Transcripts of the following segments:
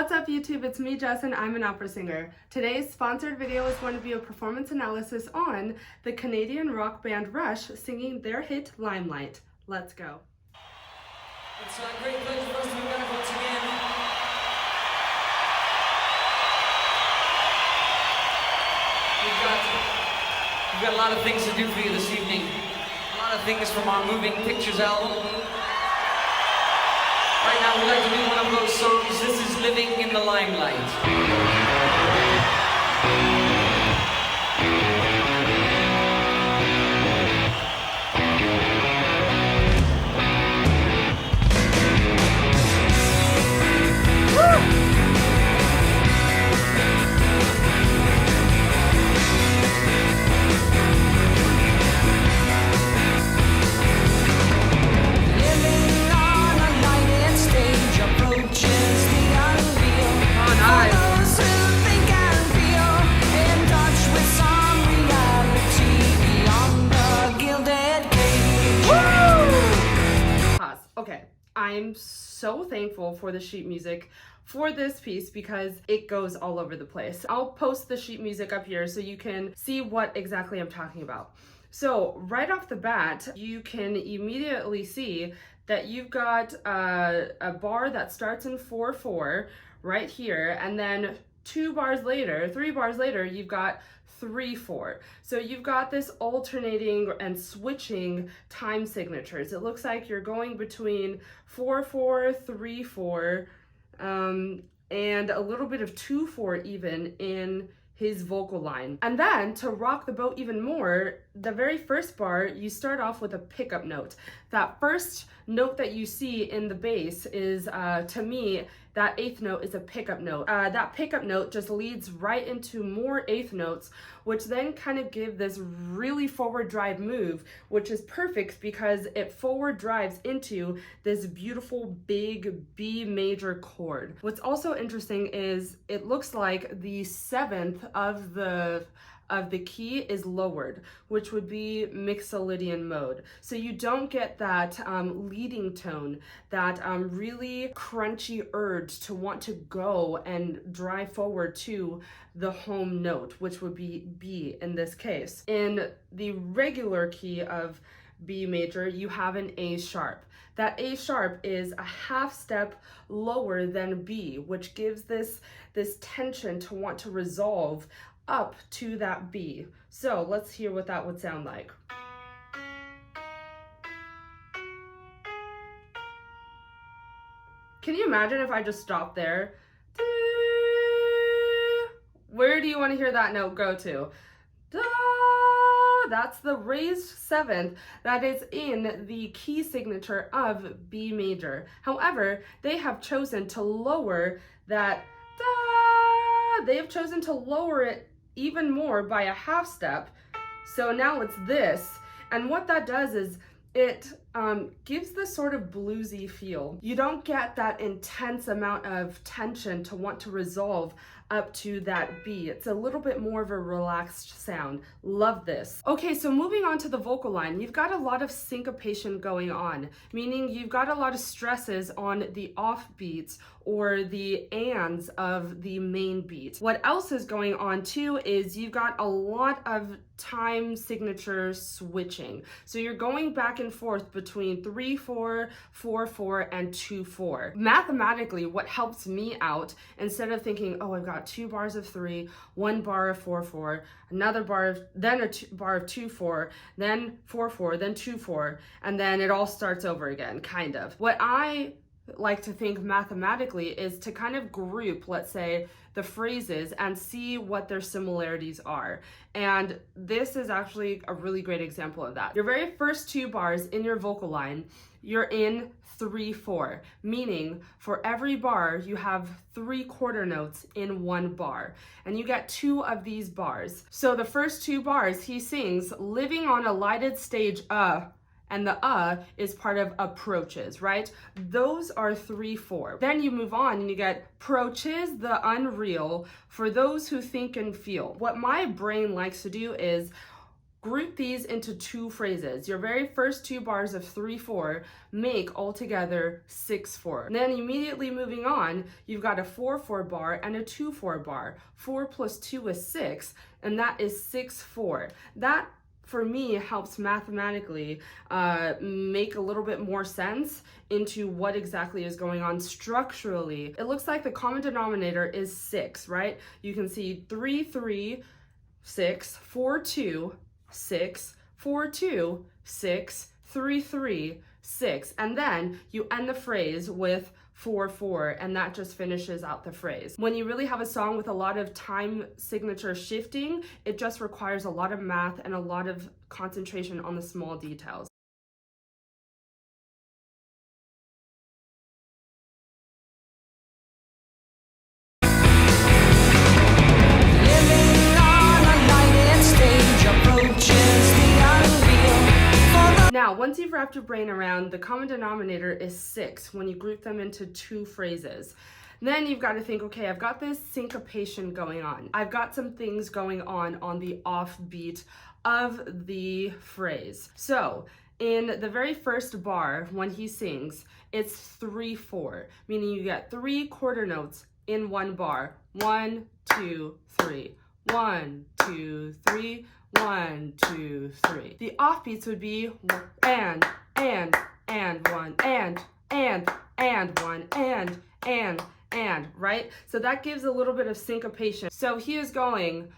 What's up YouTube, it's me Jess and I'm an opera singer. Today's sponsored video is going to be a performance analysis on the Canadian rock band Rush singing their hit Limelight. Let's go. It's a great pleasure for us to be back once again. We've got a lot of things to do for you this evening. A lot of things from our Moving Pictures album. Right now we'd like to do one of those songs. This is Living in the Limelight. Okay, I'm so thankful for the sheet music for this piece because it goes all over the place. I'll post the sheet music up here so you can see what exactly I'm talking about. So right off the bat, you can immediately see that you've got a bar that starts in 4/4 right here, and then 3 bars later, you've got 3/4. So you've got this alternating and switching time signatures. It looks like you're going between 4/4, 3/4, and a little bit of 2/4 even in his vocal line. And then to rock the boat even more, the very first bar, you start off with a pickup note. That first note that you see in the bass is, to me, that 8th note is a pickup note. That pickup note just leads right into more 8th notes, which then kind of give this really forward drive move, which is perfect because it forward drives into this beautiful big B major chord. What's also interesting is it looks like the 7th of the key is lowered, which would be Mixolydian mode. So you don't get that leading tone, that really crunchy urge to want to go and drive forward to the home note, which would be B in this case. In the regular key of B major, you have an A sharp. That A sharp is a half step lower than B, which gives this tension to want to resolve up to that B. So let's hear what that would sound like. Can you imagine if I just stopped there? Where do you want to hear that note go to? That's the raised 7th that is in the key signature of B major. However, they have chosen to lower that they have chosen to lower it even more by a half step. So now it's this. And what that does is it gives this sort of bluesy feel. You don't get that intense amount of tension to want to resolve up to that B. It's a little bit more of a relaxed sound. Love this. Okay, so moving on to the vocal line, you've got a lot of syncopation going on, meaning you've got a lot of stresses on the off beats or the ands of the main beat. What else is going on too is you've got a lot of time signature switching. So you're going back and forth between 3/4, 4/4, and 2/4. Mathematically, what helps me out, instead of thinking, oh, I've got 2 bars of 3, 1 bar of 4/4, another bar of, then a bar of 2/4, then 4/4, then 2/4, and then it all starts over again, kind of. What I like to think mathematically is to kind of group, let's say, the phrases and see what their similarities are. And this is actually a really great example of that. Your very first 2 bars in your vocal line, you're in 3/4, meaning for every bar you have 3 quarter notes in 1 bar, and you get 2 of these bars. So the first 2 bars he sings, living on a lighted stage, and the is part of approaches, right? Those are 3/4. Then you move on and you get approaches the unreal for those who think and feel. What my brain likes to do is Group these into two phrases. Your very first two bars of 3/4 make altogether 6/4. And then immediately moving on, you've got a 4/4 bar and a 2/4 bar. 4 plus 2 is 6, and that is 6/4. That, for me, helps mathematically make a little bit more sense into what exactly is going on structurally. It looks like the common denominator is 6, right? You can see 3, 3, 6, 4, 2, 6, 4, 2, 6, 3, 3, 6. And then you end the phrase with 4, 4, and that just finishes out the phrase. When you really have a song with a lot of time signature shifting, it just requires a lot of math and a lot of concentration on the small details. Now, once you've wrapped your brain around, the common denominator is 6 when you group them into two phrases. Then you've got to think, okay, I've got this syncopation going on. I've got some things going on the offbeat of the phrase. So in the very first bar, when he sings, it's 3/4, meaning you get 3 quarter notes in one bar. 1, 2, 3. 1, 2, 3. 1, 2, 3. The offbeats would be and, one, and one, and, right? So that gives a little bit of syncopation. So he is going,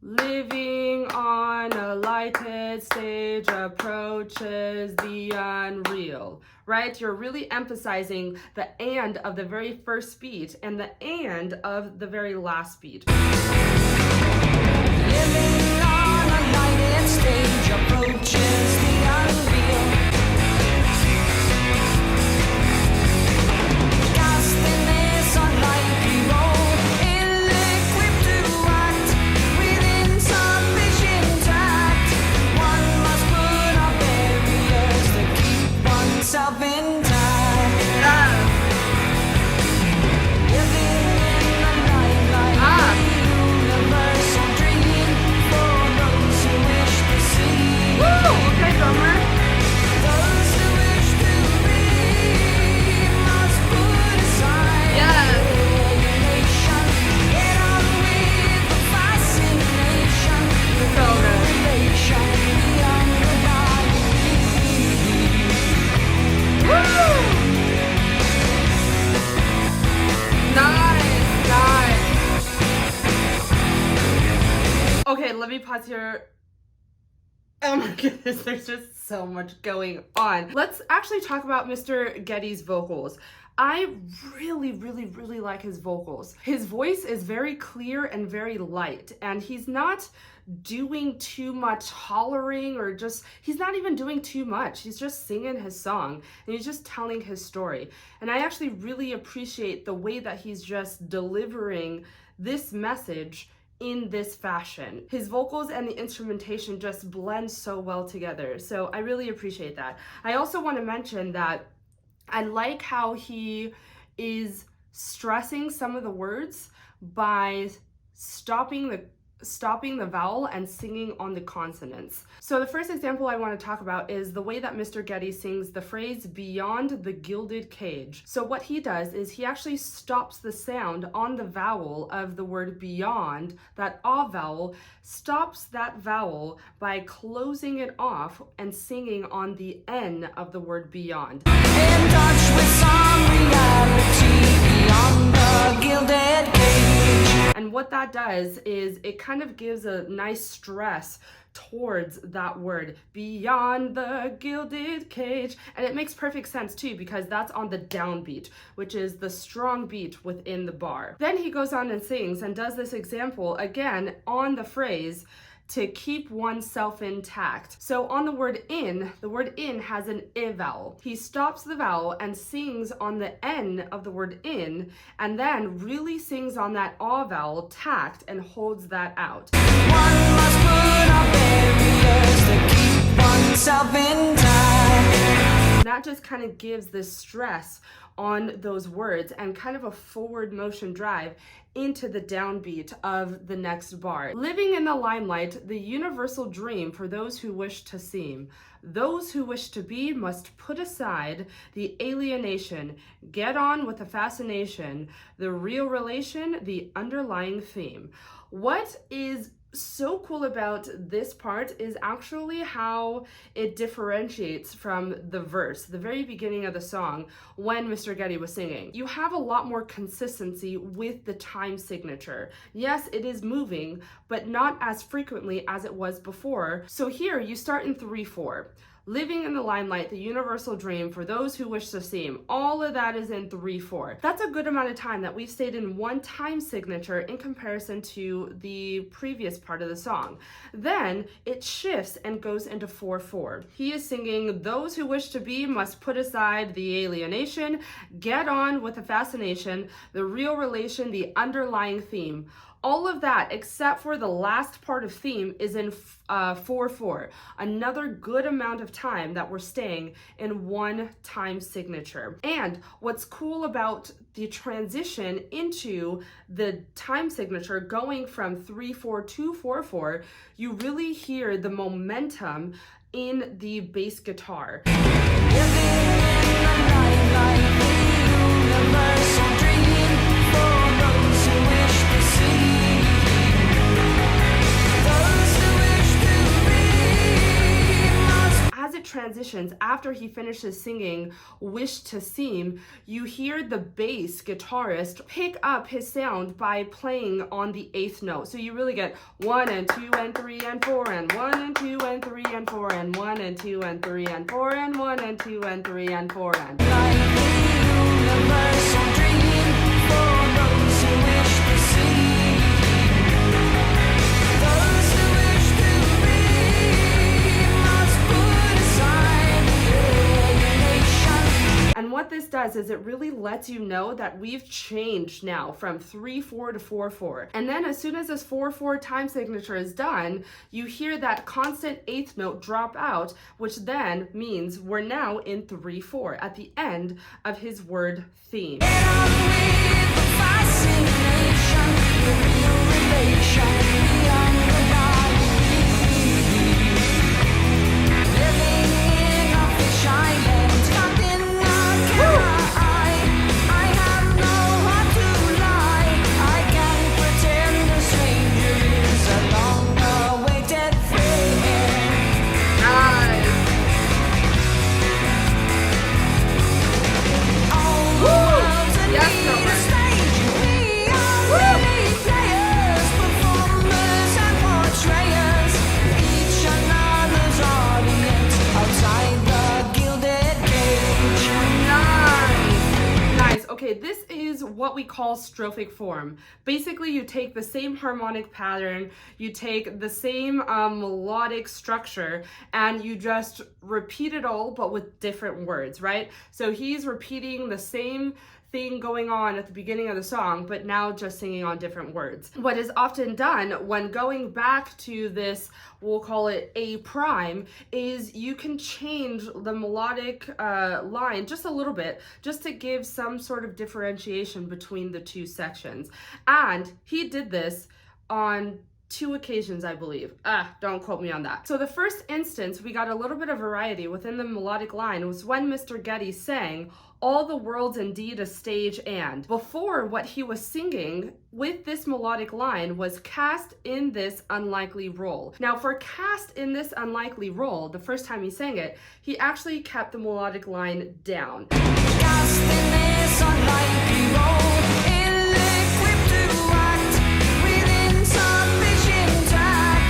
living on a lighted stage approaches the unreal, right? You're really emphasizing the and of the very first beat and the and of the very last beat. Living on a lighted stage approaches the unreal. Casting this unlikely role, ill-equipped to act within some vision tact. One must put up barriers to keep oneself intact. Living in the limelight, universal dream for those who wish to see. Woo! Okay, drummer. Those who wish to read must put aside alienation. Get on with the fascination. So relation beyond the body. Woo! Nice. Okay, let me pause here. Oh my goodness, there's just so much going on. Let's actually talk about Mr. Geddes' vocals. I really like his vocals. His voice is very clear and very light, and he's not doing too much hollering or he's not even doing too much. He's just singing his song and he's just telling his story. And I actually really appreciate the way that he's just delivering this message in this fashion. His vocals and the instrumentation just blend so well together. So I really appreciate that. I also want to mention that I like how he is stressing some of the words by stopping the vowel and singing on the consonants. So the first example I want to talk about is the way that Mr. Geddes sings the phrase beyond the gilded cage. So what he does is he actually stops the sound on the vowel of the word beyond, that ah vowel, stops that vowel by closing it off and singing on the N of the word beyond. In touch with some reality beyond the gilded cage. And what that does is it kind of gives a nice stress towards that word, beyond the gilded cage. And it makes perfect sense too, because that's on the downbeat, which is the strong beat within the bar. Then he goes on and sings and does this example again on the phrase, to keep oneself intact. So on the word in has an I vowel. He stops the vowel and sings on the N of the word in, and then really sings on that ah vowel, tact, and holds that out. One must put up barriers to keep oneself intact. That just kind of gives this stress on those words and kind of a forward motion drive into the downbeat of the next bar. Living in the limelight, the universal dream for those who wish to seem. Those who wish to be must put aside the alienation, get on with the fascination, the real relation, the underlying theme. What is so cool about this part is actually how it differentiates from the verse, the very beginning of the song when Mr. Getty was singing. You have a lot more consistency with the time signature. Yes, it is moving, but not as frequently as it was before. So here you start in 3/4. Living in the limelight, the universal dream for those who wish to seem. All of that is in 3/4. That's a good amount of time that we've stayed in one time signature in comparison to the previous part of the song. Then it shifts and goes into 4/4. He is singing, those who wish to be must put aside the alienation, get on with the fascination, the real relation, the underlying theme. All of that, except for the last part of theme, is in 4/4. Another good amount of time that we're staying in one time signature. And what's cool about the transition into the time signature going from 3/4 to 4/4, you really hear the momentum in the bass guitar. As it transitions, after he finishes singing Wish to Seem, you hear the bass guitarist pick up his sound by playing on the 8th note. So you really get 1 and 2 and 3 and 4 and 1 and 2 and 3 and 4 and 1 and 2 and 3 and 4 and 1 and 2 and 3 and 4 and And what this does is it really lets you know that we've changed now from 3/4 to 4/4. And then as soon as this 4/4 time signature is done, you hear that constant 8th note drop out, which then means we're now in 3/4 at the end of his word theme. Okay, this is what we call strophic form. Basically, you take the same harmonic pattern, you take the same melodic structure, and you just repeat it all, but with different words, right? So he's repeating the same thing going on at the beginning of the song, but now just singing on different words. What is often done when going back to this, we'll call it A prime, is you can change the melodic line just a little bit, just to give some sort of differentiation between the two sections. And he did this on 2 occasions, I believe. Don't quote me on that. So the first instance, we got a little bit of variety within the melodic line was when Mr. Getty sang, all the world's indeed a stage and. Before, what he was singing with this melodic line was cast in this unlikely role. Now for cast in this unlikely role, the first time he sang it, he actually kept the melodic line down. Cast in this unlikely role.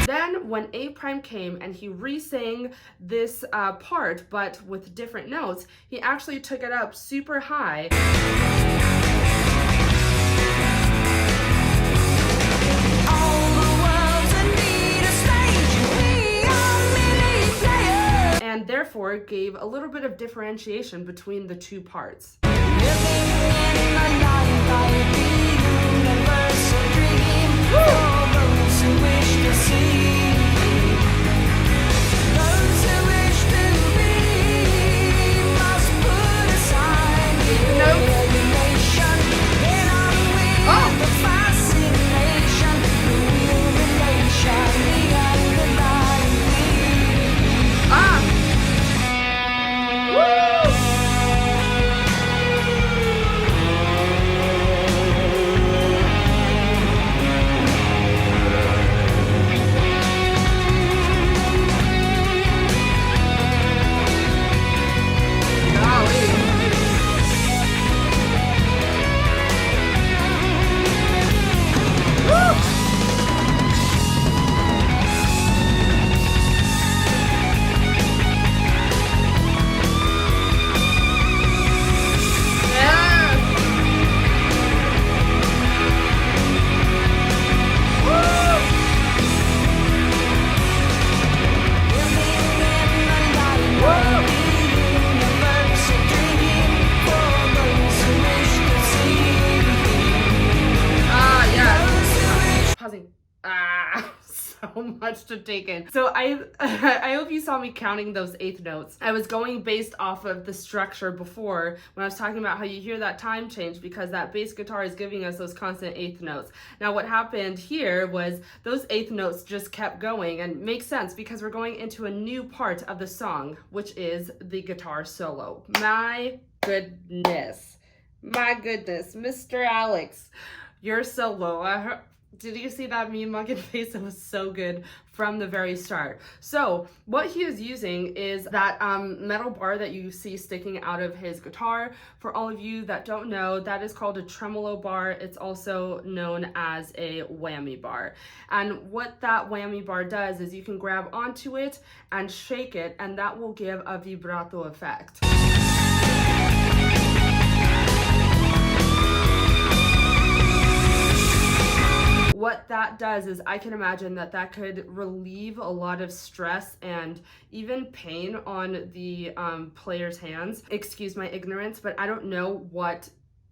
Then when A prime came and he re-sang this part, but with different notes, he actually took it up super high. And therefore gave a little bit of differentiation between the two parts. so much to take in. So I hope you saw me counting those eighth notes. I was going based off of the structure before when I was talking about how you hear that time change because that bass guitar is giving us those constant eighth notes. Now what happened here was those eighth notes just kept going, and makes sense because we're going into a new part of the song, which is the guitar solo. My goodness, Mr. Alex, your solo. Did you see that meme mug and face? It was so good from the very start. So what he is using is that metal bar that you see sticking out of his guitar. For all of you that don't know, that is called a tremolo bar. It's also known as a whammy bar. And what that whammy bar does is you can grab onto it and shake it, and that will give a vibrato effect. What that does is I can imagine that that could relieve a lot of stress and even pain on the player's hands. Excuse my ignorance, but I don't know what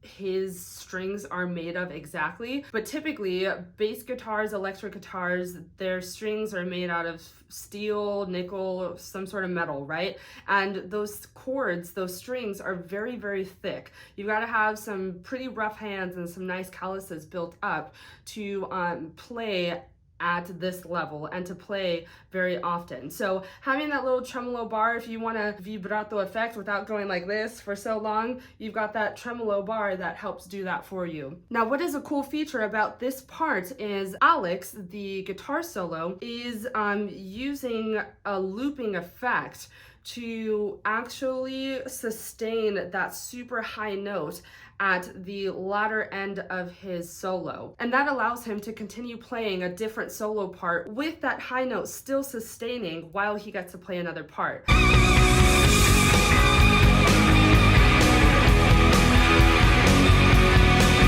his strings are made of exactly, but typically bass guitars, electric guitars, their strings are made out of steel, nickel, some sort of metal, right? And those chords, those strings are very, very thick. You've got to have some pretty rough hands and some nice calluses built up to play at this level and to play very often. So having that little tremolo bar, if you want a vibrato effect without going like this for so long, you've got that tremolo bar that helps do that for you. Now, what is a cool feature about this part is Alex, the guitar solo, is using a looping effect to actually sustain that super high note at the latter end of his solo. And that allows him to continue playing a different solo part with that high note still sustaining while he gets to play another part.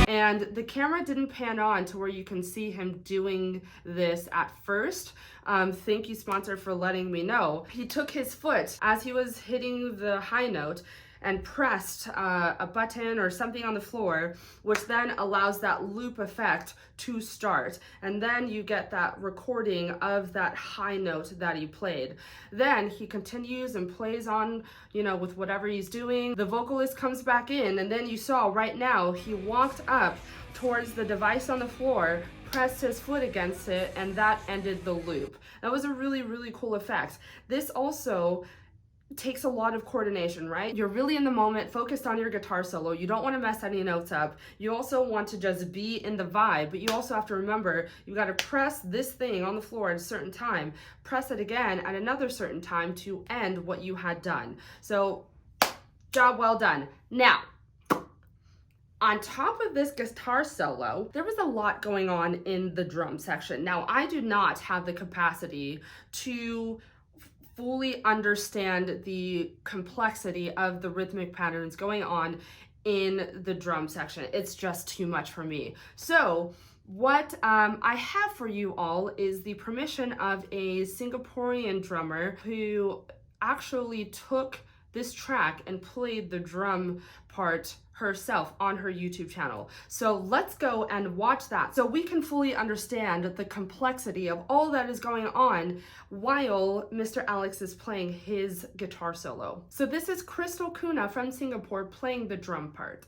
And the camera didn't pan on to where you can see him doing this at first. Thank you, sponsor, for letting me know. He took his foot as he was hitting the high note and pressed a button or something on the floor, which then allows that loop effect to start. And then you get that recording of that high note that he played. Then he continues and plays on, with whatever he's doing. The vocalist comes back in, and then you saw right now, he walked up towards the device on the floor, pressed his foot against it, and that ended the loop. That was a really, really cool effect. This also takes a lot of coordination, right? You're really in the moment, focused on your guitar solo. You don't want to mess any notes up. You also want to just be in the vibe, but you also have to remember you've got to press this thing on the floor at a certain time, press it again at another certain time to end what you had done. So, job well done. Now, on top of this guitar solo, there was a lot going on in the drum section. Now, I do not have the capacity to fully understand the complexity of the rhythmic patterns going on in the drum section. It's just too much for me. So what I have for you all is the permission of a Singaporean drummer who actually took this track and played the drum part herself on her YouTube channel. So let's go and watch that so we can fully understand the complexity of all that is going on while Mr. Alex is playing his guitar solo. So this is Christal Kuna from Singapore playing the drum part.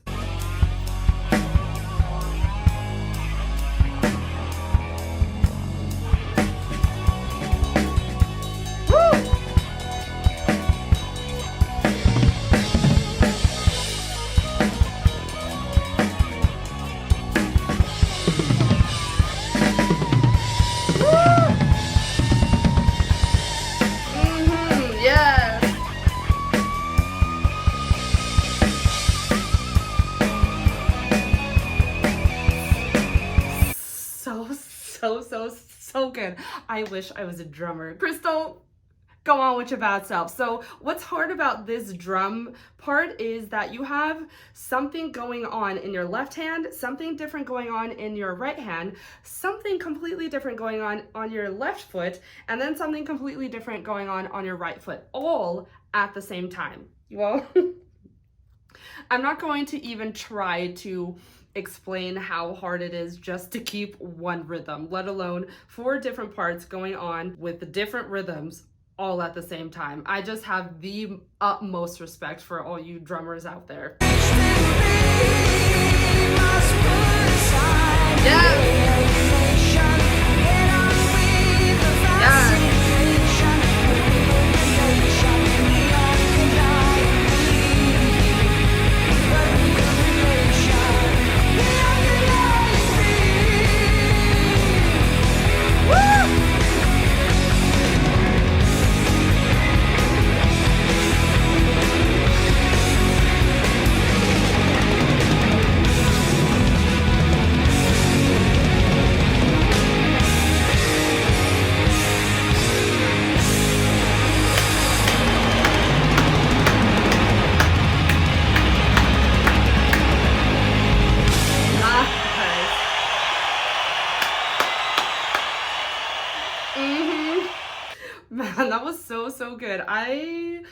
So good. I wish I was a drummer. Christal, go on with your bad self. So what's hard about this drum part is that you have something going on in your left hand, something different going on in your right hand, something completely different going on your left foot, and then something completely different going on your right foot, all at the same time. Well, I'm not going to even try to explain how hard it is just to keep one rhythm, let alone 4 different parts going on with the different rhythms all at the same time. I just have the utmost respect for all you drummers out there. Man, that was so good. I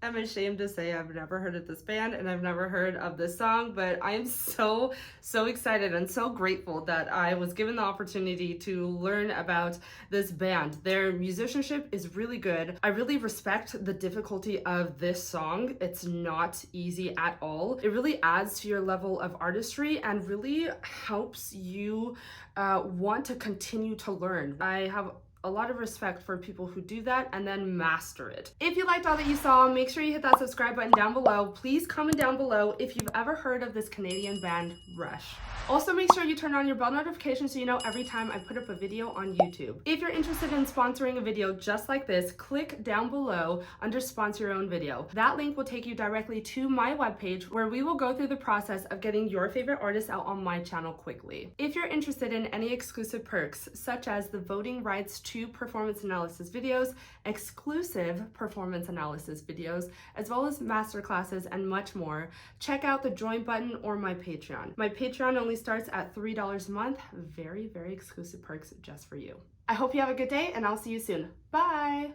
am ashamed to say I've never heard of this band and I've never heard of this song, but I am so excited and so grateful that I was given the opportunity to learn about this band. Their musicianship is really good. I really respect the difficulty of this song. It's not easy at all. It really adds to your level of artistry and really helps you want to continue to learn. I have a lot of respect for people who do that and then master it. If you liked all that you saw, make sure you hit that subscribe button down below. Please comment down below if you've ever heard of this Canadian band, Rush. Also, make sure you turn on your bell notification so you know every time I put up a video on YouTube. If you're interested in sponsoring a video just like this, click down below under sponsor your own video. That link will take you directly to my webpage where we will go through the process of getting your favorite artists out on my channel quickly. If you're interested in any exclusive perks, such as the voting rights to performance analysis videos, exclusive performance analysis videos, as well as masterclasses and much more, check out the join button or my Patreon. My Patreon only starts at $3 a month. Very exclusive perks just for you. I hope you have a good day and I'll see you soon. Bye!